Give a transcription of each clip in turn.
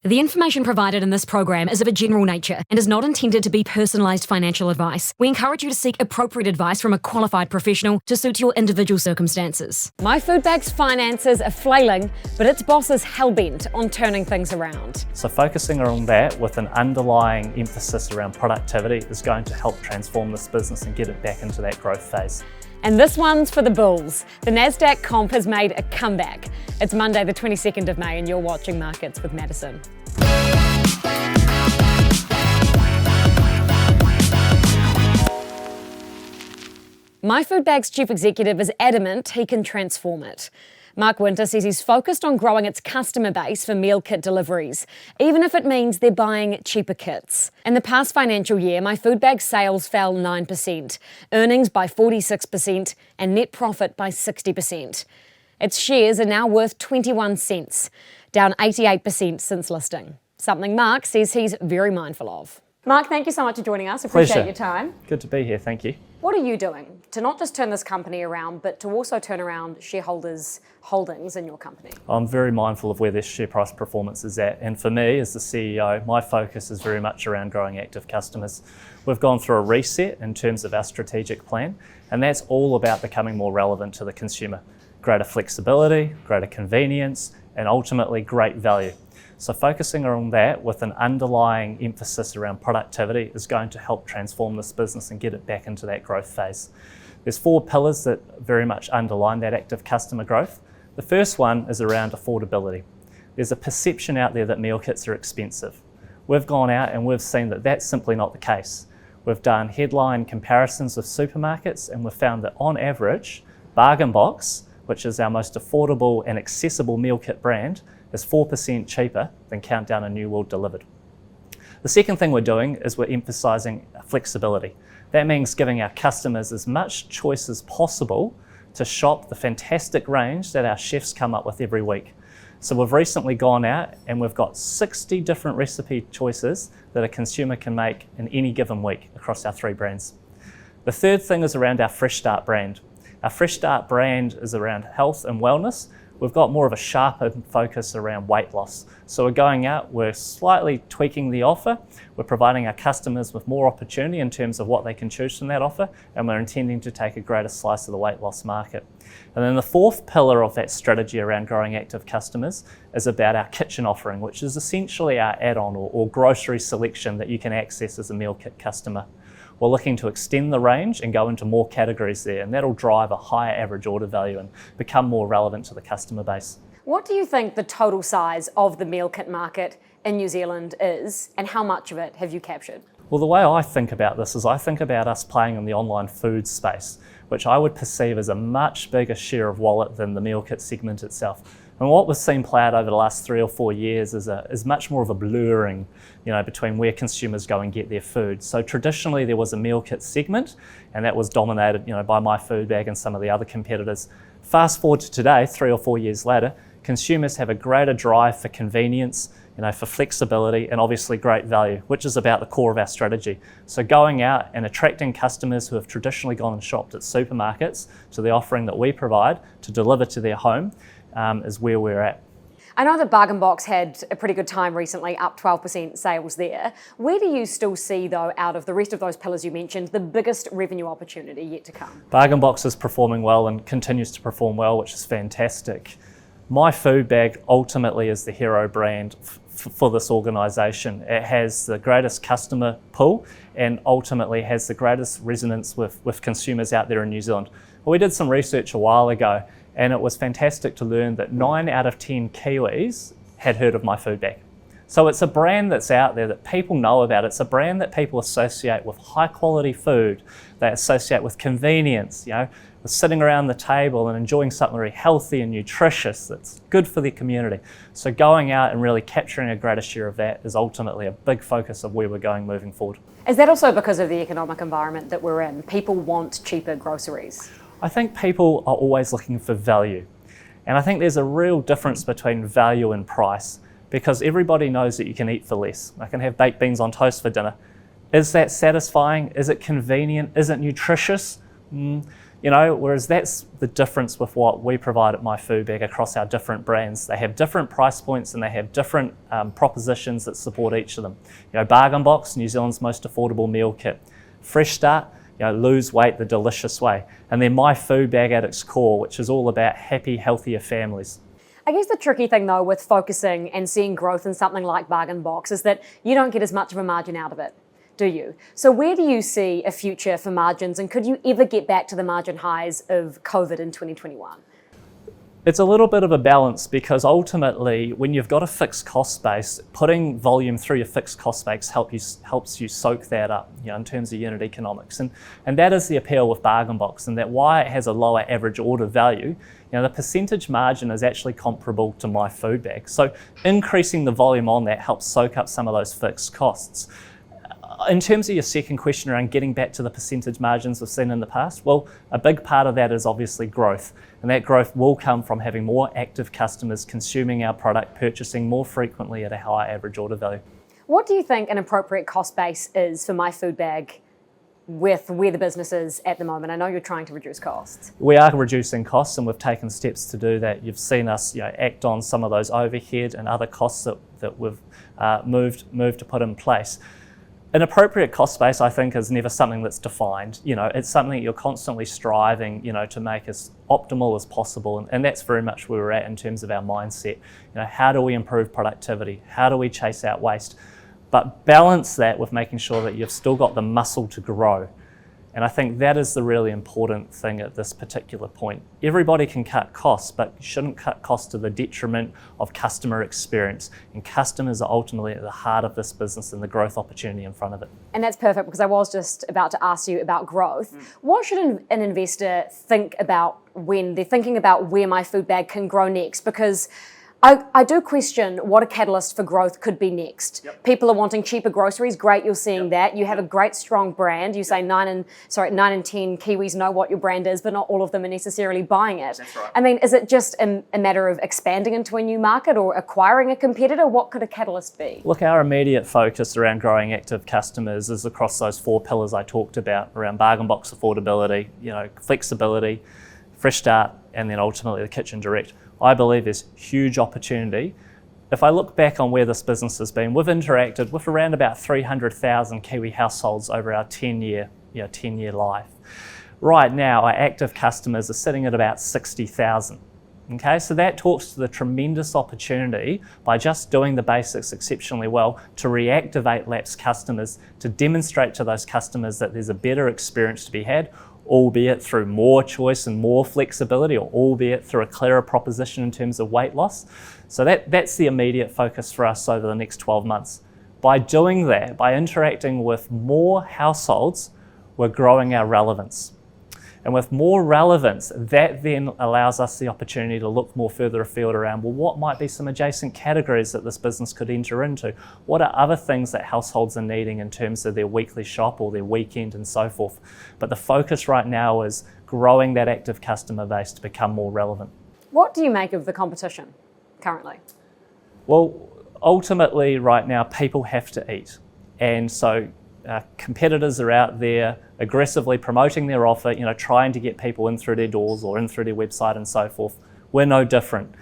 The information provided in this program is of a general nature and is not intended to be personalised financial advice. We encourage you to seek appropriate advice from a qualified professional to suit your individual circumstances. My food bag's finances are flailing, but its boss is hell-bent on turning things around. So focusing on that with an underlying emphasis around productivity is going to help transform this business and get it back into that growth phase. And this one's for the Bulls. The NASDAQ comp has made a comeback. It's Monday the 22nd of May and you're watching Markets with Madison. My Food Bag's chief executive is adamant he can transform it. Mark Winter says he's focused on growing its customer base for meal kit deliveries, even if it means they're buying cheaper kits. In the past financial year, My Food Bag's sales fell 9%, earnings by 46% and net profit by 60%. Its shares are now worth 21 cents, down 88% since listing, something Mark says he's very mindful of. Mark, thank you so much for joining us. Appreciate Pleasure. Your time. Good to be here, thank you. What are you doing to not just turn this company around, but to also turn around shareholders' holdings in your company? I'm very mindful of where this share price performance is at, and for me as the CEO, my focus is very much around growing active customers. We've gone through a reset in terms of our strategic plan, and that's all about becoming more relevant to the consumer. Greater flexibility, greater convenience, and ultimately great value. So focusing on that with an underlying emphasis around productivity is going to help transform this business and get it back into that growth phase. There's 4 pillars that very much underline that active customer growth. The first one is around affordability. There's a perception out there that meal kits are expensive. We've gone out and we've seen that that's simply not the case. We've done headline comparisons with supermarkets and we've found that on average, Bargain Box, which is our most affordable and accessible meal kit brand, is 4% cheaper than Countdown and New World delivered. The second thing we're doing is we're emphasising flexibility. That means giving our customers as much choice as possible to shop the fantastic range that our chefs come up with every week. So we've recently gone out and we've got 60 different recipe choices that a consumer can make in any given week across our 3 brands. The third thing is around our Fresh Start brand. Our Fresh Start brand is around health and wellness. We've got more of a sharper focus around weight loss. So we're going out, we're slightly tweaking the offer, we're providing our customers with more opportunity in terms of what they can choose from that offer, and we're intending to take a greater slice of the weight loss market. And then the fourth pillar of that strategy around growing active customers is about our kitchen offering, which is essentially our add-on or grocery selection that you can access as a meal kit customer. We're looking to extend the range and go into more categories there, and that'll drive a higher average order value and become more relevant to the customer base. What do you think the total size of the meal kit market in New Zealand is, and how much of it have you captured? Well, the way I think about this is I think about us playing in the online food space, which I would perceive as a much bigger share of wallet than the meal kit segment itself. And what we've seen play out over the last 3 or 4 years is much more of a blurring, between where consumers go and get their food. So traditionally there was a meal kit segment, and that was dominated, by My Food Bag and some of the other competitors. Fast forward to today, 3 or 4 years later, consumers have a greater drive for convenience, for flexibility and obviously great value, which is about the core of our strategy. So going out and attracting customers who have traditionally gone and shopped at supermarkets to the offering that we provide to deliver to their home is where we're at. I know that Bargain Box had a pretty good time recently, up 12% sales there. Where do you still see, though, out of the rest of those pillars you mentioned, the biggest revenue opportunity yet to come? Bargain Box is performing well and continues to perform well, which is fantastic. My Food Bag ultimately is the hero brand for this organisation. It has the greatest customer pull and ultimately has the greatest resonance with consumers out there in New Zealand. Well, we did some research a while ago, and it was fantastic to learn that 9 out of 10 Kiwis had heard of My Food Bag. So it's a brand that's out there that people know about. It's a brand that people associate with high quality food. They associate with convenience, with sitting around the table and enjoying something very healthy and nutritious that's good for their community. So going out and really capturing a greater share of that is ultimately a big focus of where we're going moving forward. Is that also because of the economic environment that we're in? People want cheaper groceries. I think people are always looking for value. And I think there's a real difference between value and price, because everybody knows that you can eat for less. I can have baked beans on toast for dinner. Is that satisfying? Is it convenient? Is it nutritious? Whereas that's the difference with what we provide at My Food Bag across our different brands. They have different price points and they have different propositions that support each of them. Bargain Box, New Zealand's most affordable meal kit. Fresh Start, lose weight the delicious way. And then My Food Bag at its core, which is all about happy, healthier families. I guess the tricky thing though with focusing and seeing growth in something like Bargain Box is that you don't get as much of a margin out of it, do you? So where do you see a future for margins, and could you ever get back to the margin highs of COVID in 2021? It's a little bit of a balance, because ultimately when you've got a fixed cost base, putting volume through your fixed cost base helps you soak that up, in terms of unit economics. And that is the appeal with Bargain Box, and that why it has a lower average order value. The percentage margin is actually comparable to My Food Bag. So increasing the volume on that helps soak up some of those fixed costs. In terms of your second question around getting back to the percentage margins we've seen in the past, well, a big part of that is obviously growth. And that growth will come from having more active customers consuming our product, purchasing more frequently at a higher average order value. What do you think an appropriate cost base is for My Food Bag with where the business is at the moment? I know you're trying to reduce costs. We are reducing costs, and we've taken steps to do that. You've seen us act on some of those overhead and other costs that we've moved to put in place. An appropriate cost base, I think, is never something that's defined. It's something that you're constantly striving, to make as optimal as possible. And that's very much where we're at in terms of our mindset. How do we improve productivity? How do we chase out waste? But balance that with making sure that you've still got the muscle to grow. And I think that is the really important thing at this particular point. Everybody can cut costs, but you shouldn't cut costs to the detriment of customer experience. And customers are ultimately at the heart of this business and the growth opportunity in front of it. And that's perfect, because I was just about to ask you about growth. What should an investor think about when they're thinking about where My Food Bag can grow next? Because I do question what a catalyst for growth could be next. Yep. People are wanting cheaper groceries. Great, you're seeing that. You have a great, strong brand. You say 9 in 10 Kiwis know what your brand is, but not all of them are necessarily buying it. That's right. I mean, is it just a matter of expanding into a new market or acquiring a competitor? What could a catalyst be? Look, our immediate focus around growing active customers is across those 4 pillars I talked about, around Bargain Box affordability, flexibility, Fresh Start, and then ultimately the Kitchen Direct. I believe there's huge opportunity. If I look back on where this business has been, we've interacted with around about 300,000 Kiwi households over our 10-year life. Right now, our active customers are sitting at about 60,000. Okay, so that talks to the tremendous opportunity by just doing the basics exceptionally well to reactivate lapsed customers, to demonstrate to those customers that there's a better experience to be had, albeit through more choice and more flexibility, or albeit through a clearer proposition in terms of weight loss. So that's the immediate focus for us over the next 12 months. By doing that, by interacting with more households, we're growing our relevance. And with more relevance, that then allows us the opportunity to look more further afield around, well, what might be some adjacent categories that this business could enter into? What are other things that households are needing in terms of their weekly shop or their weekend and so forth? But the focus right now is growing that active customer base to become more relevant. What do you make of the competition currently? Well, ultimately right now, people have to eat. And so competitors are out there aggressively promoting their offer, trying to get people in through their doors or in through their website and so forth. We're no different.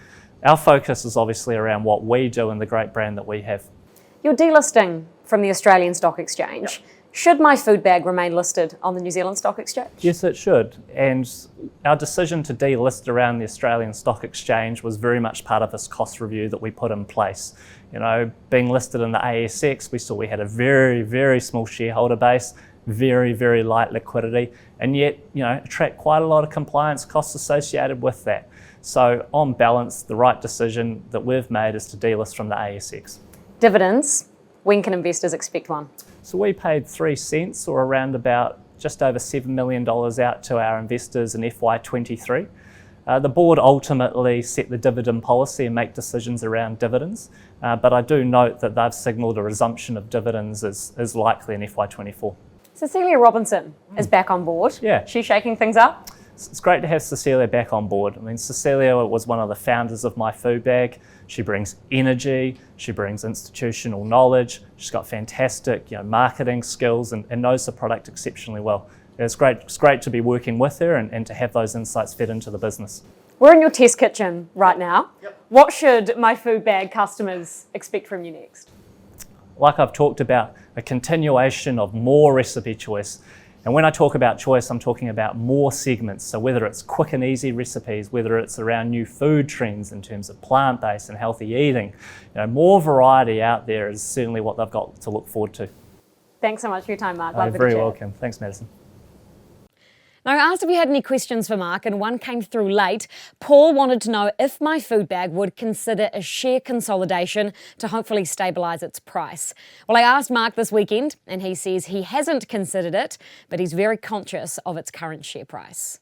Our focus is obviously around what we do and the great brand that we have. You're delisting from the Australian Stock Exchange. Yep. Should My Food Bag remain listed on the New Zealand Stock Exchange? Yes, it should. And our decision to delist around the Australian Stock Exchange was very much part of this cost review that we put in place. Being listed in the ASX, we saw we had a very, very small shareholder base, very, very light liquidity, and yet, attract quite a lot of compliance costs associated with that. So on balance, the right decision that we've made is to delist from the ASX. Dividends, when can investors expect one? So we paid 3 cents, or around about just over $7 million out to our investors in FY23. The board ultimately set the dividend policy and make decisions around dividends, but I do note that they've signalled a resumption of dividends is likely in FY24. Cecilia Robinson is back on board. Yeah. She's shaking things up. It's great to have Cecilia back on board. I mean, Cecilia was one of the founders of My Food Bag. She brings energy, she brings institutional knowledge, she's got fantastic marketing skills and knows the product exceptionally well. it's great to be working with her and to have those insights fed into the business. We're in your test kitchen right now. Yep. What should My Food Bag customers expect from you next? Like I've talked about, a continuation of more recipe choice. And when I talk about choice, I'm talking about more segments. So whether it's quick and easy recipes, whether it's around new food trends in terms of plant-based and healthy eating, more variety out there is certainly what they've got to look forward to. Thanks so much for your time, Mark. You're very welcome. Thanks, Madison. Now, I asked if you had any questions for Mark, and one came through late. Paul wanted to know if My Food Bag would consider a share consolidation to hopefully stabilise its price. Well, I asked Mark this weekend, and he says he hasn't considered it, but he's very conscious of its current share price.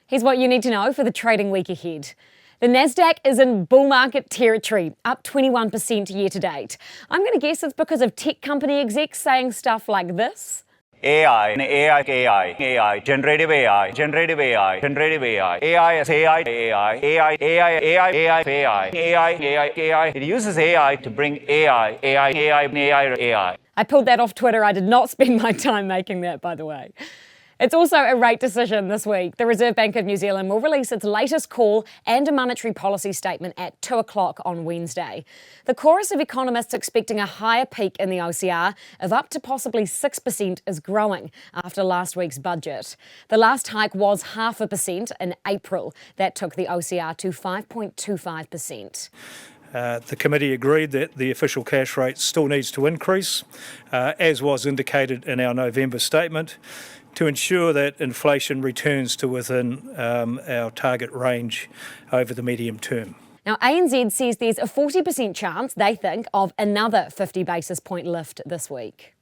Here's what you need to know for the trading week ahead. The NASDAQ is in bull market territory, up 21% year to date. I'm going to guess it's because of tech company execs saying stuff like this. AI, generative AI. AI is AI. It uses AI to bring AI. I pulled that off Twitter. I did not spend my time making that, by the way. It's also a rate decision this week. The Reserve Bank of New Zealand will release its latest call and a monetary policy statement at 2 o'clock on Wednesday. The chorus of economists expecting a higher peak in the OCR of up to possibly 6% is growing after last week's budget. The last hike was 0.5% in April. That took the OCR to 5.25%. The committee agreed that the official cash rate still needs to increase, as was indicated in our November statement, to ensure that inflation returns to within our target range over the medium term. Now, ANZ says there's a 40% chance, they think, of another 50 basis point lift this week.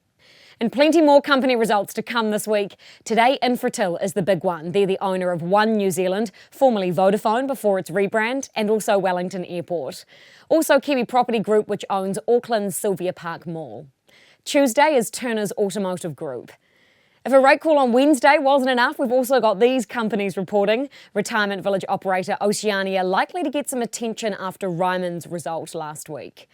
And plenty more company results to come this week. Today, Infratil is the big one. They're the owner of One New Zealand, formerly Vodafone before its rebrand, and also Wellington Airport. Also Kiwi Property Group, which owns Auckland's Sylvia Park Mall. Tuesday is Turner's Automotive Group. If a rate call on Wednesday wasn't enough, we've also got these companies reporting. Retirement village operator Oceania likely to get some attention after Ryman's result last week.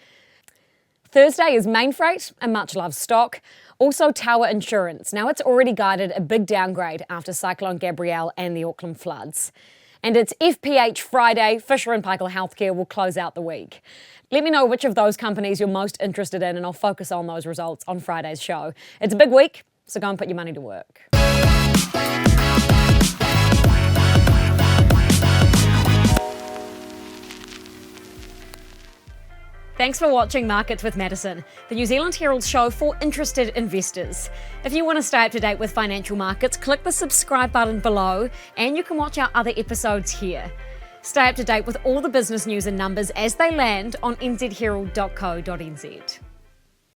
Thursday is Mainfreight, a much-loved stock. Also Tower Insurance. Now it's already guided a big downgrade after Cyclone Gabrielle and the Auckland floods. And it's FPH Friday. Fisher & Paykel Healthcare will close out the week. Let me know which of those companies you're most interested in, and I'll focus on those results on Friday's show. It's a big week, so go and put your money to work. Thanks for watching Markets with Madison, the New Zealand Herald show for interested investors. If you want to stay up to date with financial markets, click the subscribe button below, and you can watch our other episodes here. Stay up to date with all the business news and numbers as they land on nzherald.co.nz.